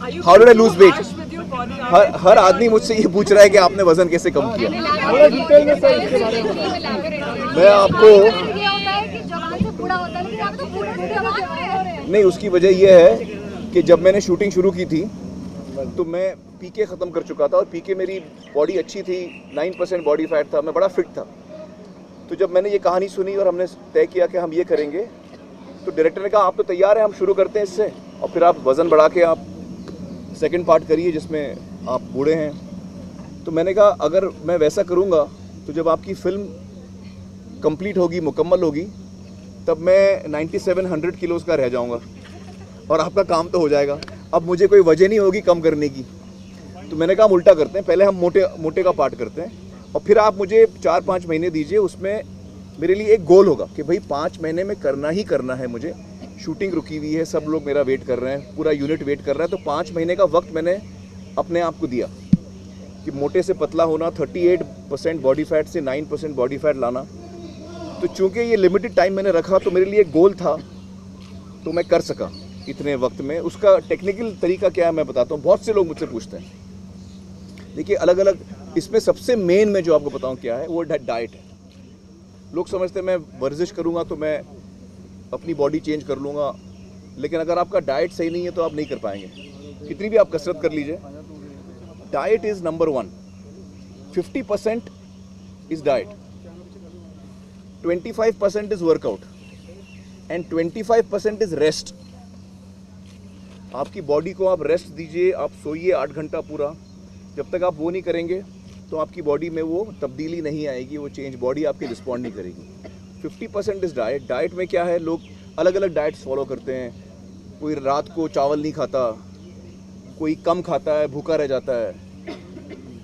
How did I lose weight? हर आदमी मुझसे ये पूछ रहा है कि आपने वजन कैसे कम किया। मैं आपको नहीं, उसकी वजह यह है कि जब मैंने शूटिंग शुरू की थी तो मैं पीके ख़त्म कर चुका था और पीके मेरी बॉडी अच्छी थी, 9% बॉडी फैट था, मैं बड़ा फिट था। तो जब मैंने ये कहानी सुनी और हमने तय किया कि हम ये करेंगे, तो डायरेक्टर ने कहा आप तो तैयार हैं, हम शुरू करते हैं इससे, और फिर आप वज़न बढ़ा के आप सेकंड पार्ट करिए जिसमें आप बूढ़े हैं। तो मैंने कहा अगर मैं वैसा करूँगा तो जब आपकी फ़िल्म कंप्लीट होगी, मुकम्मल होगी, तब मैं 9700 किलोज़ का रह जाऊँगा और आपका काम तो हो जाएगा। अब मुझे कोई वजह नहीं होगी कम करने की। तो मैंने कहा हम उल्टा करते हैं, पहले हम मोटे का पार्ट करते हैं और फिर आप मुझे 4-5 महीने दीजिए, उसमें मेरे लिए एक गोल होगा कि भाई 5 महीने में करना ही करना है मुझे। शूटिंग रुकी हुई है, सब लोग मेरा वेट कर रहे हैं, पूरा यूनिट वेट कर रहा है, तो 5 महीने का वक्त मैंने अपने आप को दिया कि मोटे से पतला होना, 38% बॉडी फैट से 9% बॉडी फैट लाना। तो चूँकि ये लिमिटेड टाइम मैंने रखा तो मेरे लिए एक गोल था, तो मैं कर सका इतने वक्त में। उसका टेक्निकल तरीका क्या है मैं बताता हूँ, बहुत से लोग मुझसे पूछते हैं। देखिए अलग अलग, इसमें सबसे मेन मैं जो आपको बताऊँ क्या है वो डाइट है। लोग समझते हैं मैं वर्जिश करूँगा तो मैं अपनी बॉडी चेंज कर लूँगा, लेकिन अगर आपका डाइट सही नहीं है तो आप नहीं कर पाएंगे, कितनी भी आप कसरत कर लीजिए। Diet is number 1। 50% is diet, 25% is workout and 25% is rest. आपकी बॉडी को आप रेस्ट दीजिए, आप सोइए 8 घंटा पूरा। जब तक आप वो नहीं करेंगे तो आपकी बॉडी में वो तब्दीली नहीं आएगी, वो चेंज बॉडी आपकी रिस्पॉन्ड नहीं करेगी। 50% इज़ डाइट। डाइट में क्या है, लोग अलग अलग डाइट्स फॉलो करते हैं। कोई रात को चावल नहीं खाता, कोई कम खाता है भूखा रह जाता है,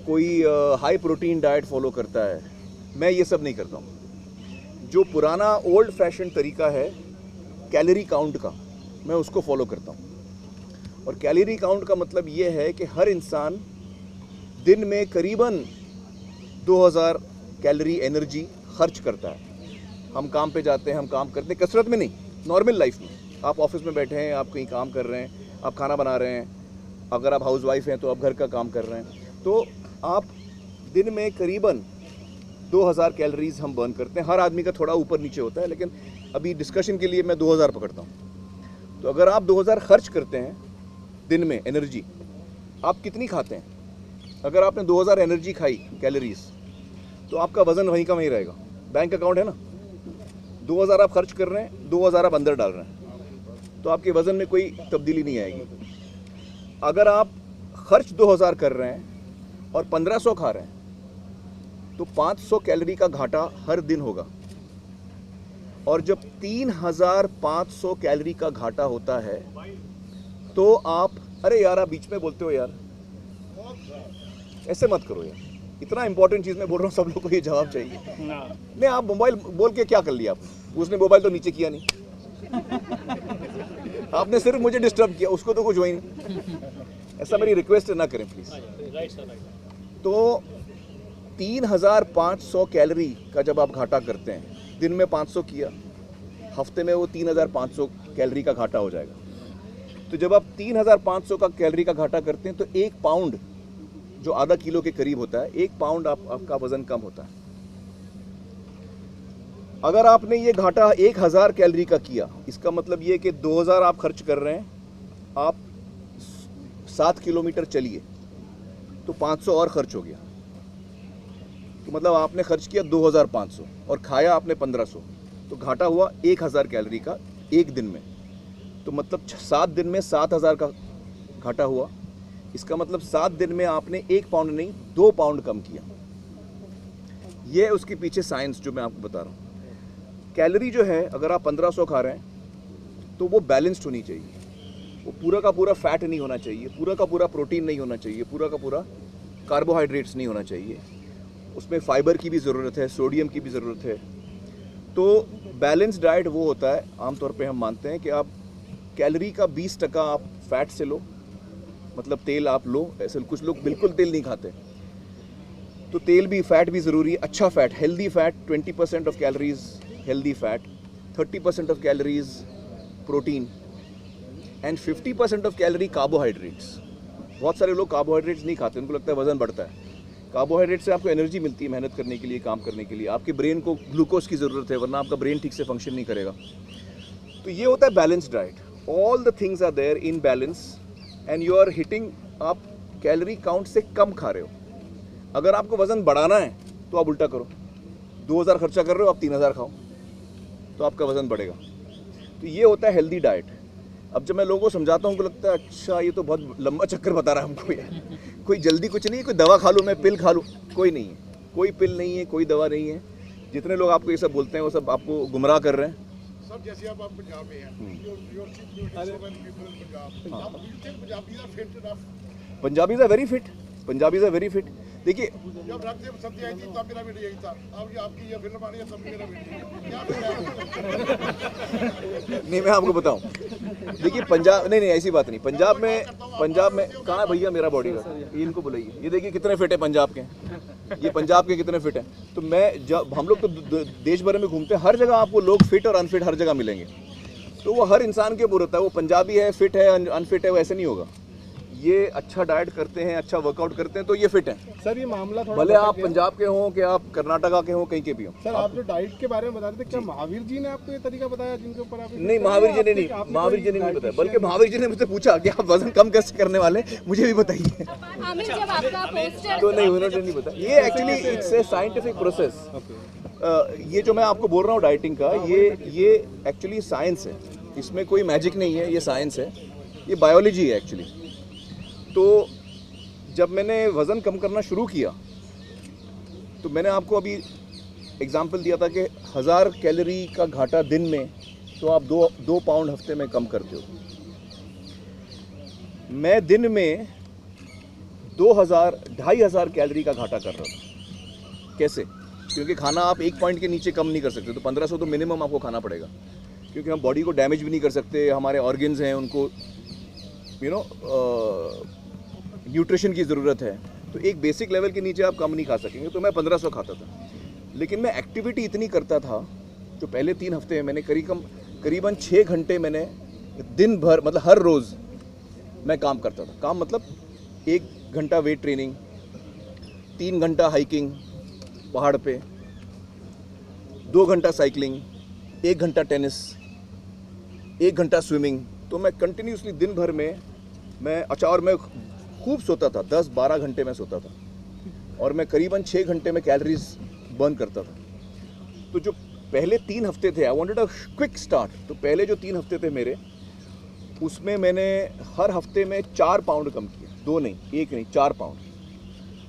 कोई हाई प्रोटीन डाइट फॉलो करता है। मैं ये सब नहीं करता हूँ। जो पुराना ओल्ड फैशन तरीका है कैलोरी काउंट का, मैं उसको फॉलो करता हूँ। और कैलोरी काउंट का मतलब ये है कि हर इंसान दिन में करीबन 2000 कैलोरी एनर्जी खर्च करता है। हम काम पे जाते हैं, हम काम करते हैं, कसरत में नहीं, नॉर्मल लाइफ में। आप ऑफिस में बैठे हैं, आप कहीं काम कर रहे हैं, आप खाना बना रहे हैं, अगर आप हाउसवाइफ हैं तो आप घर का काम कर रहे हैं, तो आप दिन में करीबन 2000 कैलोरीज हम बर्न करते हैं। हर आदमी का थोड़ा ऊपर नीचे होता है, लेकिन अभी डिस्कशन के लिए मैं 2000 पकड़ता हूँ। तो अगर आप 2000 खर्च करते हैं दिन में एनर्जी, आप कितनी खाते हैं? अगर आपने 2000 एनर्जी खाई कैलोरीज, तो आपका वज़न वहीं का वहीं रहेगा। बैंक अकाउंट है ना, 2000 आप खर्च कर रहे हैं, 2000 आप अंदर डाल रहे हैं, तो आपके वज़न में कोई तब्दीली नहीं आएगी। अगर आप खर्च 2000 कर रहे हैं और 1500 खा रहे हैं, तो 500 कैलोरी का घाटा हर दिन होगा। और जब 3500 कैलोरी का घाटा होता है तो आप, अरे यार आप बीच में बोलते हो यार, ऐसे मत करो यार, इतना इंपॉर्टेंट चीज़ मैं बोल रहा हूँ, सब लोगों को ये जवाब चाहिए। नहीं, आप मोबाइल बोल के क्या कर लिया आपने? उसने मोबाइल तो नीचे किया नहीं, आपने सिर्फ मुझे डिस्टर्ब किया, उसको तो कुछ हुआ ही नहीं। ऐसा मेरी रिक्वेस्ट ना करें प्लीज़। तो 3500 कैलोरी का जब आप घाटा करते हैं, दिन में 500 किया, हफ्ते में वो 3500 कैलोरी का घाटा हो जाएगा। तो जब आप 3500 का कैलोरी का घाटा करते हैं तो 1 पाउंड, जो आधा किलो के करीब होता है, 1 पाउंड आपका वजन कम होता है। अगर आपने ये घाटा 1000 कैलोरी का किया, इसका मतलब ये कि 2000 आप खर्च कर रहे हैं, आप 7 किलोमीटर चलिए तो 500 और खर्च हो गया। तो मतलब आपने खर्च किया 2500 और खाया आपने 1500, तो घाटा हुआ 1000 कैलोरी का एक दिन में। तो मतलब 7 दिन में 7000 का घाटा हुआ। इसका मतलब 7 दिन में आपने 1 पाउंड नहीं 2 पाउंड कम किया। ये उसके पीछे साइंस जो मैं आपको बता रहा हूँ। कैलोरी जो है, अगर आप 1500 खा रहे हैं तो वो बैलेंस्ड होनी चाहिए। वो पूरा का पूरा फैट नहीं होना चाहिए, पूरा का पूरा प्रोटीन नहीं होना चाहिए, पूरा का पूरा कार्बोहाइड्रेट्स नहीं होना चाहिए। उसमें फाइबर की भी ज़रूरत है, सोडियम की भी ज़रूरत है। तो बैलेंस्ड डाइट वो होता है, आमतौर पे हम मानते हैं कि आप कैलोरी का 20% आप फैट से लो, मतलब तेल आप लो। ऐसे कुछ लोग बिल्कुल तेल नहीं खाते, तो तेल भी, फैट भी ज़रूरी है, अच्छा fat, healthy fat. 20% of calories healthy fat, 30% of calories protein and 50% of calorie carbohydrates. बहुत सारे लोग कार्बोहाइड्रेट्स नहीं खाते, उनको लगता है वज़न बढ़ता है। कार्बोहाइड्रेट से आपको एनर्जी मिलती है मेहनत करने के लिए, काम करने के लिए। आपके ब्रेन को ग्लूकोज की ज़रूरत है, वरना आपका ब्रेन ठीक से फंक्शन नहीं करेगा। तो ये होता है balanced diet. All the things are there in balance and you are hitting, आप कैलोरी काउंट से कम खा रहे हो। अगर आपको वज़न बढ़ाना है तो आप उल्टा करो, 2000 खर्चा कर रहे हो, आप 3000 खाओ, तो आपका वज़न बढ़ेगा। तो ये होता है हेल्दी डाइट। अब जब मैं लोगों को समझाता हूँ, उनको लगता है अच्छा ये तो बहुत लंबा चक्कर बता रहा है हमको यार, कोई जल्दी कुछ नहीं है, कोई दवा खा लूँ मैं, पिल खा लूँ, कोई नहीं है, कोई पिल नहीं है, कोई दवा नहीं है। जितने लोग आपको ये सब बोलते हैं वो सब आपको गुमराह कर रहे हैं। सब जैसे आप पंजाब में हैं, Punjabis are very fit, Punjabis are very fit. देखिए जब रक्त सब्जी आई थी तब मेरा वेट यही था, अब ये आपकी ये फिल्म आ रही है तब मेरा वेट क्या फिर नहीं, मैं आपको बताऊं, देखिए पंजाब, नहीं ऐसी बात नहीं। पंजाब में कहाँ है भैया मेरा बॉडी का, ये इनको बुलाइए। ये देखिए कितने फिट है पंजाब के, ये पंजाब के कितने फिट हैं। तो मैं जब हम लोग तो देश भर में घूमते हैं, हर जगह आपको लोग फिट और अनफिट हर जगह मिलेंगे। तो वो हर इंसान के ऊपर होता है, वो पंजाबी है फिट है अनफिट है, वो ऐसे नहीं होगा। ये अच्छा डाइट करते हैं, अच्छा वर्कआउट करते हैं तो ये फिट हैं। सर ये मामला थोड़ा, भले आप पंजाब के हों कि आप कर्नाटका के हों, कहीं के भी हों। सर आप जो डाइट के बारे में बता रहे थे, क्या महावीर जी ने आपको ये तरीका बताया जिनके ऊपर आप? नहीं, महावीर जी ने नहीं, महावीर जी ने नहीं बताया, बल्कि महावीर जी ने मुझसे पूछा कि आप वजन कम कैसे करने वाले, मुझे भी बताइए। तो नहीं, उन्होंने नहीं बताया। ये actually it's a scientific process. ये जो मैं आपको बोल रहा हूँ डाइटिंग का, ये एक्चुअली साइंस है, इसमें कोई मैजिक नहीं है, ये साइंस है, ये बायोलॉजी है एक्चुअली। तो जब मैंने वज़न कम करना शुरू किया तो मैंने आपको अभी एग्जांपल दिया था कि 1000 कैलोरी का घाटा दिन में, तो आप 2 पाउंड हफ्ते में कम करते हो। मैं दिन में 2500 कैलोरी का घाटा कर रहा था। कैसे? क्योंकि खाना आप 1 पॉइंट के नीचे कम नहीं कर सकते, तो 1500 तो मिनिमम आपको खाना पड़ेगा, क्योंकि हम बॉडी को डैमेज भी नहीं कर सकते। हमारे ऑर्गन्स हैं, उनको न्यूट्रिशन की ज़रूरत है, तो एक बेसिक लेवल के नीचे आप कम नहीं खा सकेंगे। तो मैं 1500 खाता था, लेकिन मैं एक्टिविटी इतनी करता था, जो पहले 3 हफ्ते में मैंने करीबन 6 घंटे मैंने दिन भर, मतलब हर रोज़ मैं काम करता था। काम मतलब 1 घंटा वेट ट्रेनिंग, 3 घंटा हाइकिंग पहाड़ पे, 2 घंटा साइकिलिंग, 1 घंटा टेनिस, 1 घंटा स्विमिंग। तो मैं कंटिन्यूसली दिन भर में और मैं खूब सोता था, 10-12 घंटे में सोता था, और मैं करीबन 6 घंटे में कैलोरीज बर्न करता था। तो जो पहले 3 हफ्ते थे, I wanted a quick start, तो पहले जो 3 हफ्ते थे मेरे, उसमें मैंने हर हफ्ते में 4 पाउंड कम किया, 2 नहीं, 1 नहीं, 4 pound,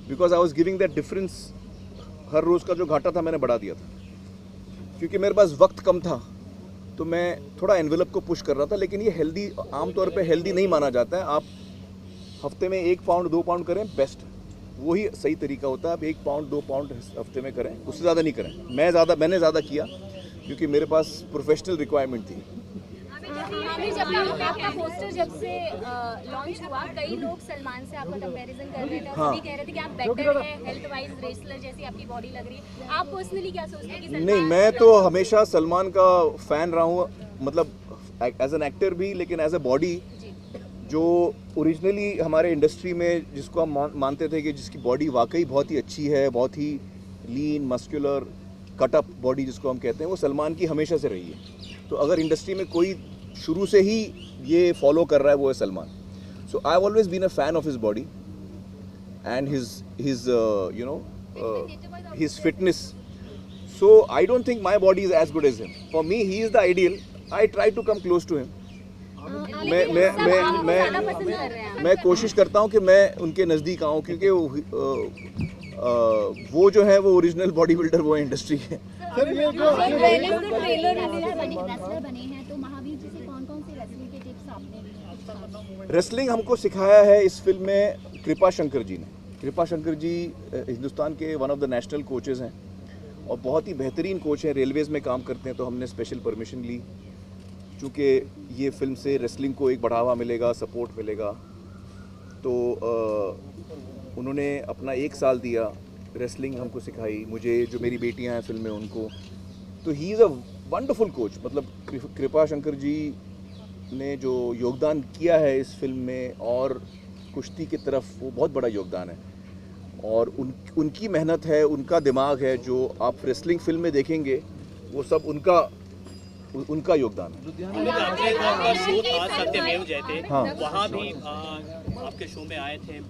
because I was giving that difference. हर रोज़ का जो घाटा था मैंने बढ़ा दिया था, क्योंकि मेरे पास वक्त कम था, तो मैं थोड़ा एनवेलप को पुश कर रहा था। लेकिन ये हेल्दी, आमतौर पे हेल्दी नहीं माना जाता है। आप हफ्ते में 1 पाउंड 2 पाउंड करें, बेस्ट, वही सही तरीका होता है। आप 1 पाउंड 2 पाउंड हफ्ते में करें, उससे ज़्यादा नहीं करें। मैंने ज़्यादा किया क्योंकि मेरे पास प्रोफेशनल रिक्वायरमेंट थी। आपका पोस्टर जब से लॉन्च हुआ, कई लोग सलमान से आपका कंपैरिजन कर रहे थे और सभी कह रहे थे कि आप बेटर है, हेल्थ वाइज रेसलर जैसी आपकी बॉडी लग रही है। आप पर्सनली क्या सोचते हैं कि सलमान? नहीं, मैं तो हमेशा सलमान का फ़ैन रहा हूँ, मतलब एज एन एक्टर भी, लेकिन एज ए बॉडी, जो ओरिजिनली हमारे इंडस्ट्री में जिसको हम मानते थे कि जिसकी बॉडी वाकई बहुत ही अच्छी है, बहुत ही लीन मस्कुलर कटअप बॉडी जिसको हम कहते हैं, वो सलमान की हमेशा से रही है। तो अगर इंडस्ट्री में कोई शुरू से ही ये फॉलो कर रहा है, वो है Salman. So I have always been a fan of his body and his fitness. So I don't think my body is as good as him. For me he is the ideal, I try to come close to him. मैं कोशिश करता हूँ कि मैं उनके नज़दीक आऊँ, क्योंकि वो जो है वो ओरिजिनल बॉडी बिल्डर, वो इंडस्ट्री है। सर ये जो बने हैं, तो महावीर जी से कौन-कौन से रेसलिंग के टिप्स आपने लिए? रेसलिंग हमको सिखाया है इस फिल्म में कृपा शंकर जी ने। कृपा शंकर जी हिंदुस्तान के one of the national coaches हैं और बहुत ही बेहतरीन कोच हैं, रेलवेज़ में काम करते हैं। तो हमने स्पेशल परमिशन ली, चूँकि ये फिल्म से रेसलिंग को एक बढ़ावा मिलेगा, सपोर्ट मिलेगा। तो उन्होंने अपना 1 साल दिया, रेसलिंग हमको सिखाई, मुझे, जो मेरी बेटियां हैं फिल्म में, उनको। तो he is a wonderful coach. मतलब कृपा शंकर जी ने जो योगदान किया है इस फिल्म में, और कुश्ती की तरफ वो बहुत बड़ा योगदान है। और उनकी मेहनत है, उनका दिमाग है, जो आप रेसलिंग फिल्म में देखेंगे वो सब उनका योगदान है। आपका शो था सत्यमेव जयते, हाँ। वहाँ भी आपके शो में आए थे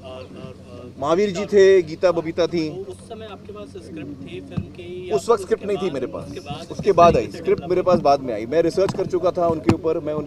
महावीर जी थे, गीता बबीता थी। तो उस समय आपके पास स्क्रिप्ट थी फिल्म की? उस वक्त स्क्रिप्ट नहीं थी मेरे पास, उसके बाद आई स्क्रिप्ट, मेरे पास बाद में आई। मैं रिसर्च कर चुका था उनके ऊपर, मैं